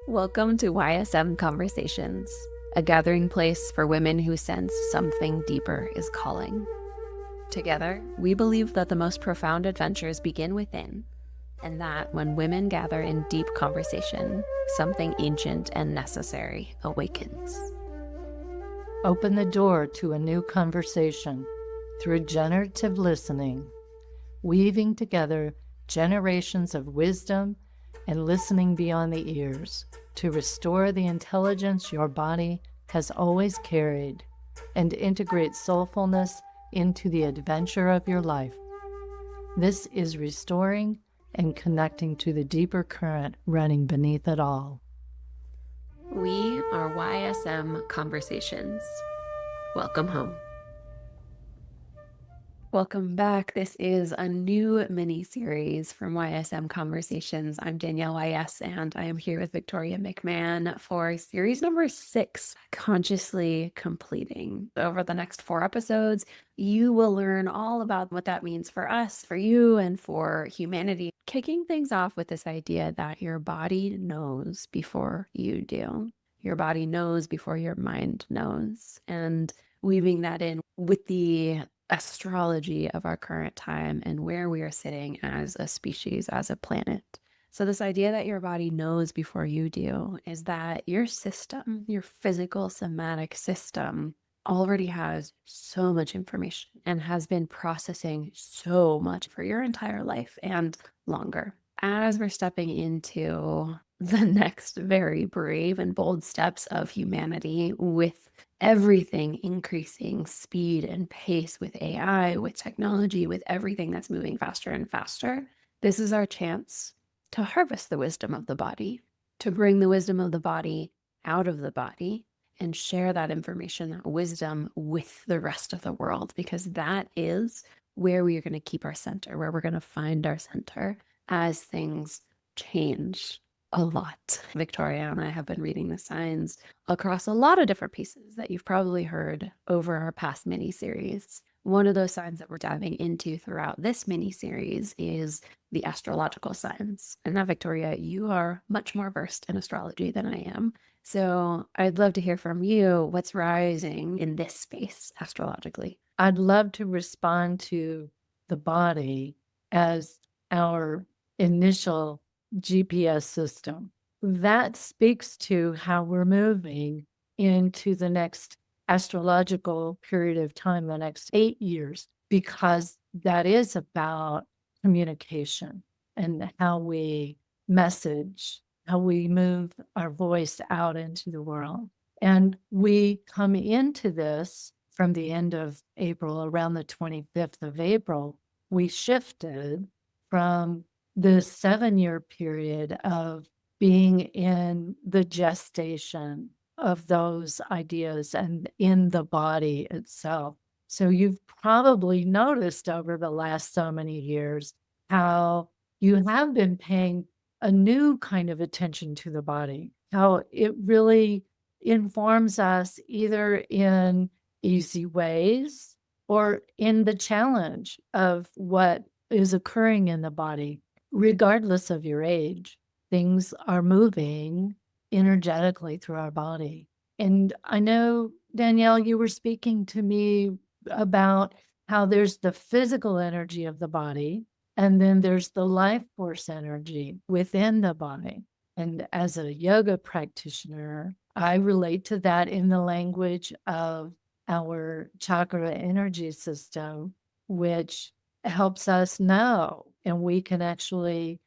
Welcome to YSM Conversations, a gathering place for women who sense something deeper is calling. Together, we believe that the most profound adventures begin within, and that when women gather in deep conversation, something ancient and necessary awakens. Open the door to a new conversation through generative listening, weaving together generations of wisdom and listening beyond the ears to restore the intelligence your body has always carried and integrate soulfulness into the adventure of your life. This is restoring and connecting to the deeper current running beneath it all. We are YSM Conversations. Welcome home. Welcome back. This is a new mini-series from YSM Conversations. I'm Danielle YS, and I am here with Victoria McMahon for series number 6, Consciously Completing. Over the next 4 episodes, you will learn all about what that means for us, for you, and for humanity. Kicking things off with this idea that your body knows before you do. Your body knows before your mind knows. And weaving that in with the astrology of our current time and where we are sitting as a species, as a planet. So this idea that your body knows before you do is that your system, your physical somatic system, already has so much information and has been processing so much for your entire life and longer. As we're stepping into the next very brave and bold steps of humanity, with everything increasing speed and pace, with AI, with technology, with everything that's moving faster and faster, this is our chance to harvest the wisdom of the body, to bring the wisdom of the body out of the body and share that information, that wisdom, with the rest of the world, because that is where we are going to keep our center, where we're going to find our center as things change a lot. Victoria and I have been reading the signs across a lot of different pieces that you've probably heard over our past mini-series. One of those signs that we're diving into throughout this mini-series is the astrological signs. And now, Victoria, you are much more versed in astrology than I am. So I'd love to hear from you what's rising in this space astrologically. I'd love to respond to the body as our initial GPS system. That speaks to how we're moving into the next astrological period of time, the next 8 years, because that is about communication and how we message, how we move our voice out into the world. And we come into this from the end of April, around the 25th of April, we shifted from the 7-year period of being in the gestation of those ideas and in the body itself. So you've probably noticed over the last so many years how you have been paying a new kind of attention to the body, how it really informs us either in easy ways or in the challenge of what is occurring in the body. Regardless of your age, things are moving energetically through our body. And I know, Danielle, you were speaking to me about how there's the physical energy of the body, and then there's the life force energy within the body. And as a yoga practitioner, I relate to that in the language of our chakra energy system, which helps us know, and we can actually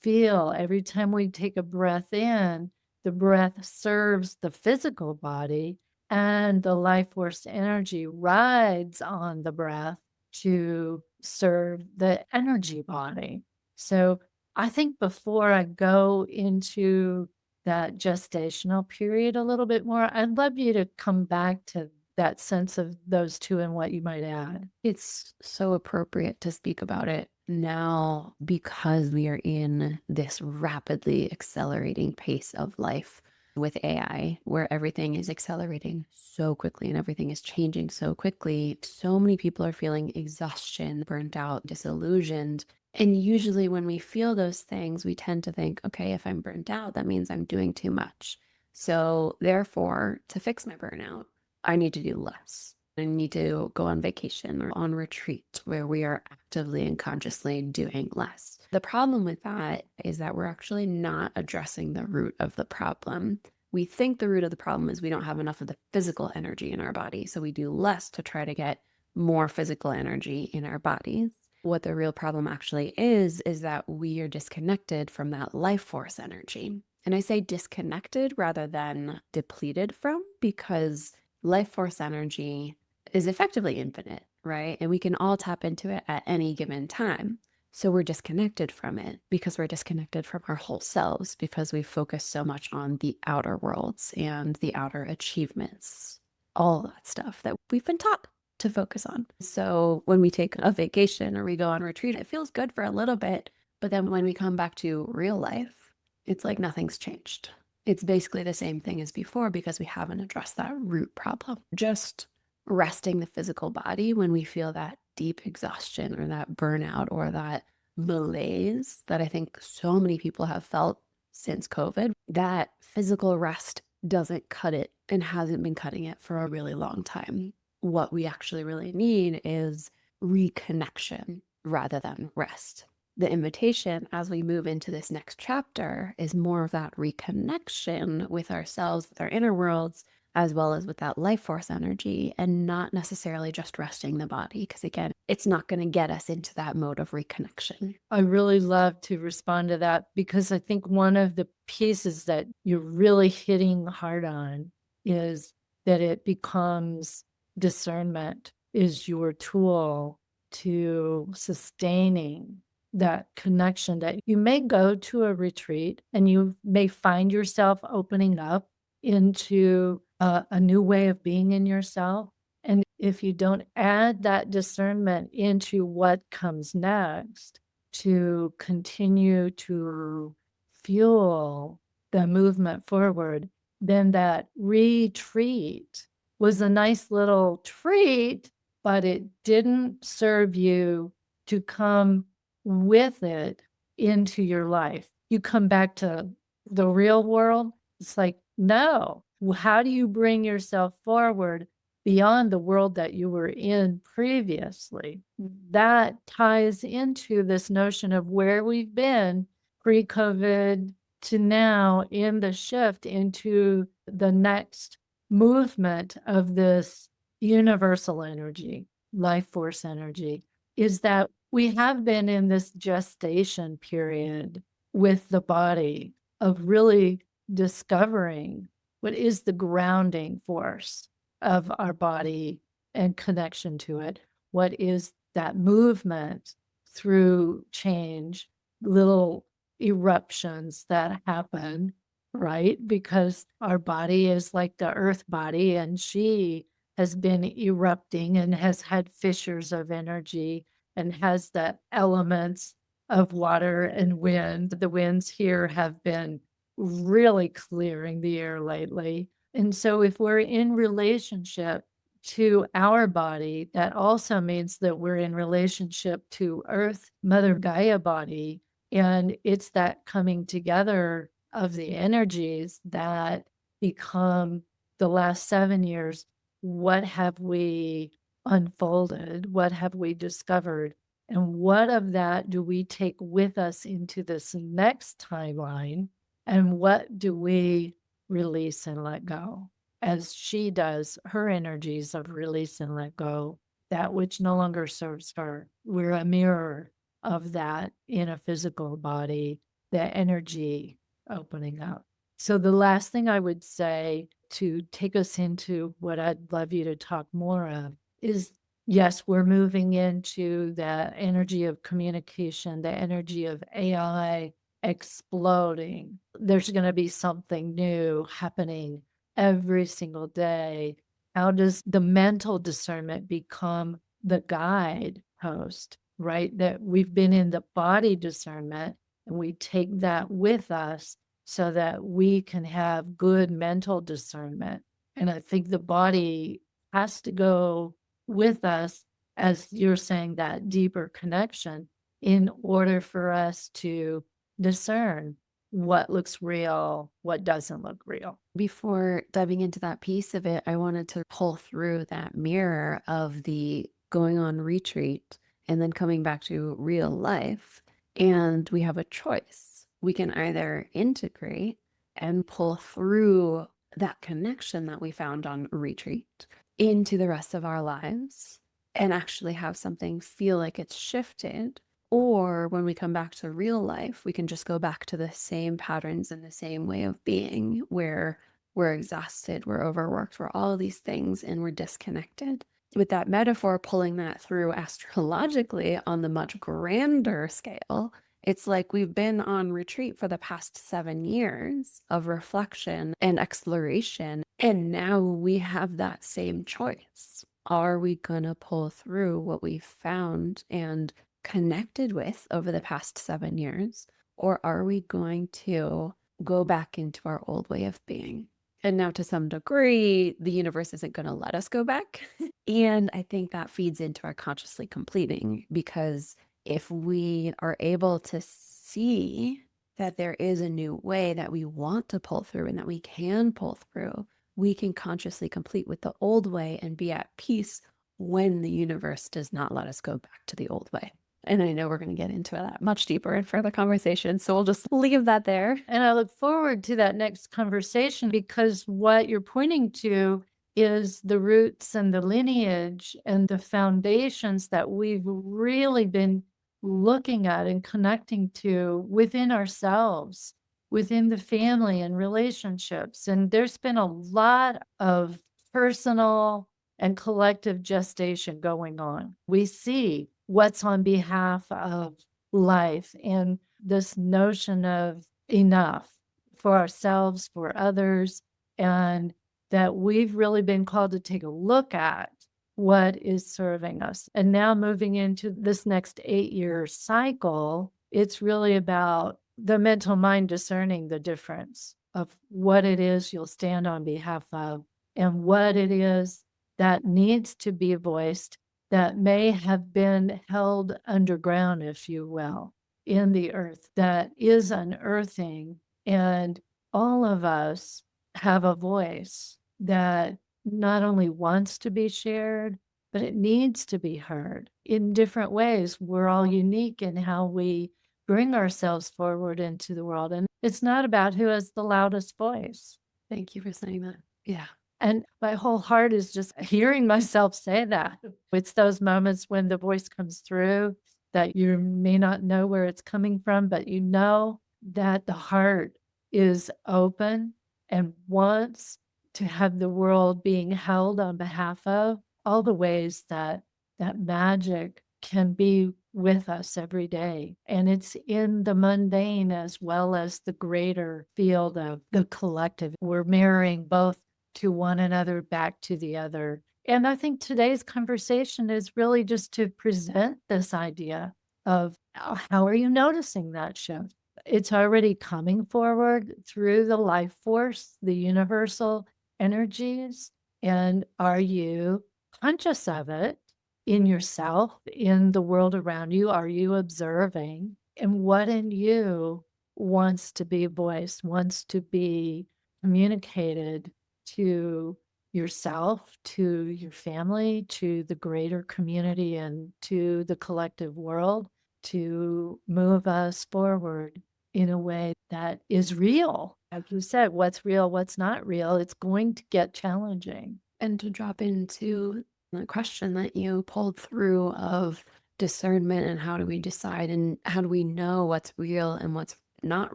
feel every time we take a breath in, the breath serves the physical body, and the life force energy rides on the breath to serve the energy body. So I think before I go into that gestational period a little bit more, I'd love you to come back to that sense of those two and what you might add. It's so appropriate to speak about it now because we are in this rapidly accelerating pace of life with AI, where everything is accelerating so quickly and everything is changing so quickly. So many people are feeling exhaustion, burnt out, disillusioned. And usually when we feel those things, we tend to think, okay, if I'm burnt out, that means I'm doing too much. So therefore, to fix my burnout, I need to do less. I need to go on vacation or on retreat where we are actively and consciously doing less. The problem with that is that we're actually not addressing the root of the problem. We think the root of the problem is we don't have enough of the physical energy in our body. So we do less to try to get more physical energy in our bodies. What the real problem actually is that we are disconnected from that life force energy. And I say disconnected rather than depleted from, because life force energy is effectively infinite, right? And we can all tap into it at any given time. So we're disconnected from it because we're disconnected from our whole selves because we focus so much on the outer worlds and the outer achievements, all that stuff that we've been taught to focus on. So when we take a vacation or we go on retreat, it feels good for a little bit. But then when we come back to real life, it's like nothing's changed. It's basically the same thing as before because we haven't addressed that root problem. Just resting the physical body when we feel that deep exhaustion or that burnout or that malaise that I think so many people have felt since COVID, that physical rest doesn't cut it and hasn't been cutting it for a really long time. What we actually really need is reconnection rather than rest. The invitation as we move into this next chapter is more of that reconnection with ourselves, with our inner worlds, as well as with that life force energy, and not necessarily just resting the body. Because again, it's not going to get us into that mode of reconnection. I really love to respond to that because I think one of the pieces that you're really hitting hard on is that it becomes discernment is your tool to sustaining that connection, that you may go to a retreat and you may find yourself opening up into a new way of being in yourself. And if you don't add that discernment into what comes next to continue to fuel the movement forward, then that retreat was a nice little treat, but it didn't serve you to come with it into your life. You come back to the real world, it's like, no, how do you bring yourself forward beyond the world that you were in previously? That ties into this notion of where we've been pre-COVID to now in the shift into the next movement of this universal energy, life force energy, is that we have been in this gestation period with the body of really discovering what is the grounding force of our body and connection to it. What is that movement through change, little eruptions that happen, right? Because our body is like the earth body, and she has been erupting and has had fissures of energy and has the elements of water and wind. The winds here have been really clearing the air lately. And so if we're in relationship to our body, that also means that we're in relationship to Earth, Mother Gaia body. And it's that coming together of the energies that become the last 7 years. What have we unfolded? What have we discovered? And what of that do we take with us into this next timeline? And what do we release and let go? As she does her energies of release and let go, that which no longer serves her. We're a mirror of that in a physical body, the energy opening up. So the last thing I would say to take us into what I'd love you to talk more of is, yes, we're moving into the energy of communication, the energy of AI exploding. There's going to be something new happening every single day. How does the mental discernment become the guide post, right? That we've been in the body discernment and we take that with us so that we can have good mental discernment. And I think the body has to go with us, as you're saying, that deeper connection. in order for us to discern what looks real, what doesn't look real. Before diving into that piece of it, I wanted to pull through that mirror of the going on retreat and then coming back to real life. And we have a choice. We can either integrate and pull through that connection that we found on retreat into the rest of our lives and actually have something feel like it's shifted. Or when we come back to real life, we can just go back to the same patterns and the same way of being where we're exhausted, we're overworked, we're all of these things, and we're disconnected. With that metaphor, pulling that through astrologically on the much grander scale, it's like we've been on retreat for the past 7 years of reflection and exploration. And now we have that same choice. Are we going to pull through what we found and connected with over the past 7 years? Or are we going to go back into our old way of being? And now, to some degree, the universe isn't going to let us go back. And I think that feeds into our consciously completing, because if we are able to see that there is a new way that we want to pull through and that we can pull through, we can consciously complete with the old way and be at peace when the universe does not let us go back to the old way. And I know we're going to get into that much deeper in further conversation, so we'll just leave that there. And I look forward to that next conversation, because what you're pointing to is the roots and the lineage and the foundations that we've really been looking at and connecting to within ourselves, within the family and relationships. And there's been a lot of personal and collective gestation going on. We see what's on behalf of life and this notion of enough for ourselves, for others, and that we've really been called to take a look at what is serving us. And now moving into this next 8-year cycle, it's really about the mental mind discerning the difference of what it is you'll stand on behalf of and what it is that needs to be voiced that may have been held underground, if you will, in the earth, that is unearthing. And all of us have a voice that not only wants to be shared, but it needs to be heard in different ways. We're all unique in how we bring ourselves forward into the world. And it's not about who has the loudest voice. Thank you for saying that. Yeah. And my whole heart is just hearing myself say that. It's those moments when the voice comes through that you may not know where it's coming from, but you know that the heart is open and wants to have the world being held on behalf of all the ways that that magic can be with us every day. And it's in the mundane as well as the greater field of the collective. We're mirroring both to one another, back to the other. And I think today's conversation is really just to present this idea of how are you noticing that shift? It's already coming forward through the life force, the universal energies. And are you conscious of it in yourself, in the world around you? Are you observing? And what in you wants to be voiced, wants to be communicated to yourself, to your family, to the greater community, and to the collective world, to move us forward in a way that is real. As you said, what's real, what's not real, it's going to get challenging. And to drop into the question that you pulled through of discernment and how do we decide and how do we know what's real and what's not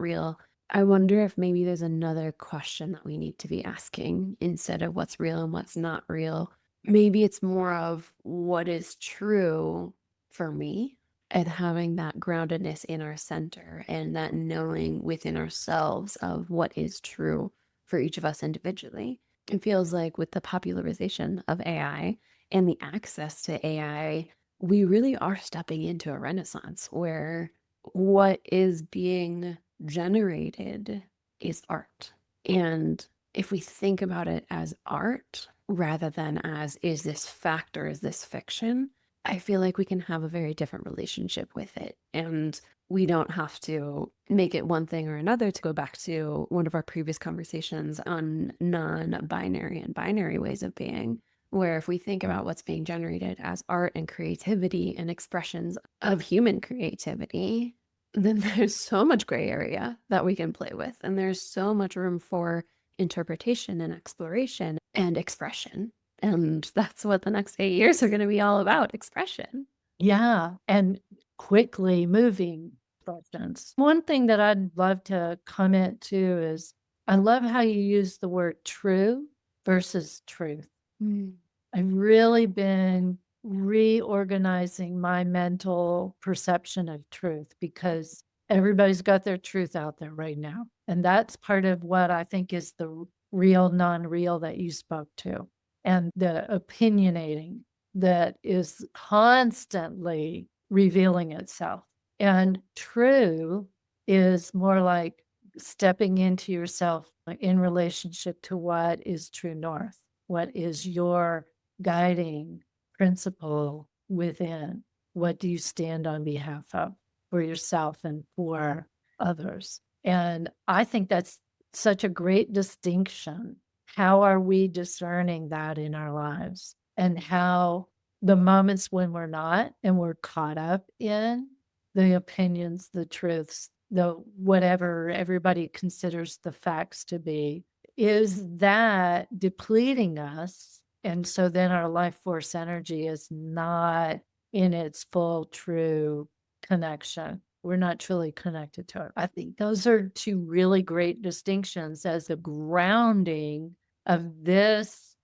real, I wonder if maybe there's another question that we need to be asking instead of what's real and what's not real. Maybe it's more of what is true for me and having that groundedness in our center and that knowing within ourselves of what is true for each of us individually. It feels like with the popularization of AI and the access to AI, we really are stepping into a renaissance where what is being generated is art. And if we think about it as art rather than as is this fact or is this fiction, I feel like we can have a very different relationship with it. And we don't have to make it one thing or another, to go back to one of our previous conversations on non-binary and binary ways of being, where if we think about what's being generated as art and creativity and expressions of human creativity, then there's so much gray area that we can play with. And there's so much room for interpretation and exploration and expression. And that's what the next 8 years are gonna be all about, expression. Yeah, and quickly moving expressions. One thing that I'd love to comment too is I love how you use the word true versus truth. Mm. I've really been reorganizing my mental perception of truth because everybody's got their truth out there right now. And that's part of what I think is the real, non-real that you spoke to, and the opinionating that is constantly revealing itself. And true is more like stepping into yourself in relationship to what is true north, what is your guiding principle within. What do you stand on behalf of for yourself and for others? And I think that's such a great distinction. How are we discerning that in our lives? And how the moments when we're not and we're caught up in the opinions, the truths, the whatever everybody considers the facts to be, is that depleting us? And so then our life force energy is not in its full, true connection. We're not truly connected to it. I think those are two really great distinctions as the grounding of this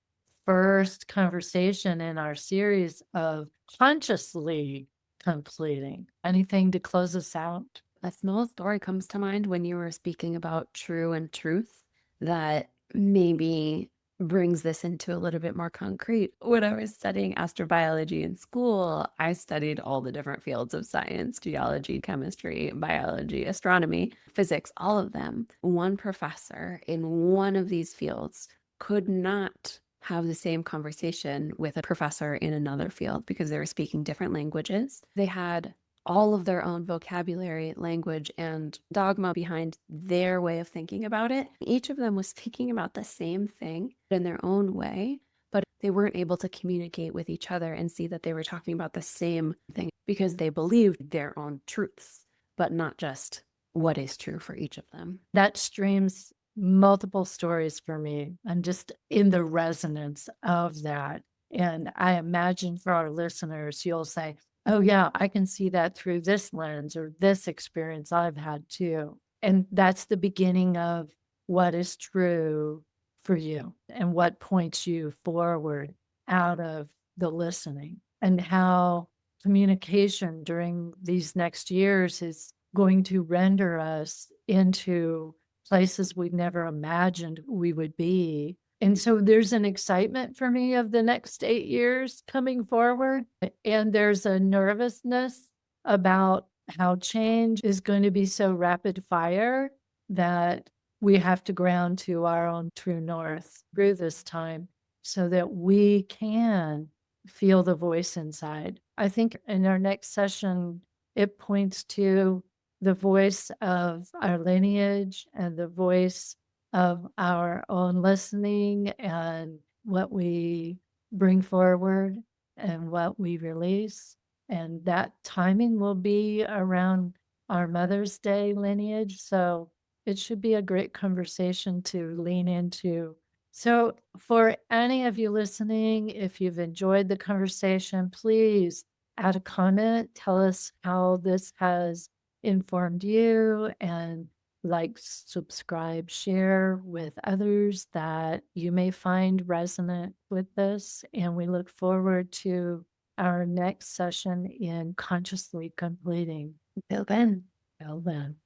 first conversation in our series of consciously completing. Anything to close us out? A small story comes to mind when you were speaking about true and truth that maybe brings this into a little bit more concrete. When I was studying astrobiology in school, I studied all the different fields of science: geology, chemistry, biology, astronomy, physics, all of them. One professor in one of these fields could not have the same conversation with a professor in another field because they were speaking different languages. They had all of their own vocabulary, language, and dogma behind their way of thinking about it. Each of them was speaking about the same thing in their own way, but they weren't able to communicate with each other and see that they were talking about the same thing because they believed their own truths, but not just what is true for each of them. That streams multiple stories for me. I'm just in the resonance of that. And I imagine for our listeners, you'll say, oh, yeah, I can see that through this lens or this experience I've had too. And that's the beginning of what is true for you and what points you forward out of the listening, and how communication during these next years is going to render us into places we never imagined we would be. And so there's an excitement for me of the next 8 years coming forward. And there's a nervousness about how change is going to be so rapid fire that we have to ground to our own true north through this time so that we can feel the voice inside. I think in our next session, it points to the voice of our lineage and the voice of our own listening and what we bring forward and what we release. And that timing will be around our Mother's Day lineage. So it should be a great conversation to lean into. So for any of you listening, if you've enjoyed the conversation, please add a comment. Tell us how this has informed you, and like, subscribe, share with others that you may find resonant with this. And we look forward to our next session in consciously completing. Till then. Till then.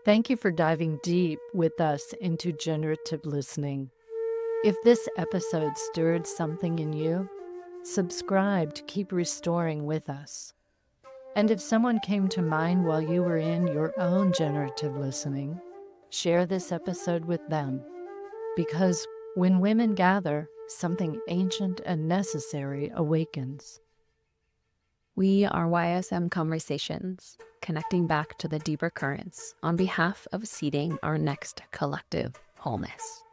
Thank you for diving deep with us into generative listening. If this episode stirred something in you, subscribe to keep restoring with us. And if someone came to mind while you were in your own generative listening, share this episode with them. Because when women gather, something ancient and necessary awakens. We are YSM Conversations, connecting back to the deeper currents on behalf of seeding our next collective wholeness.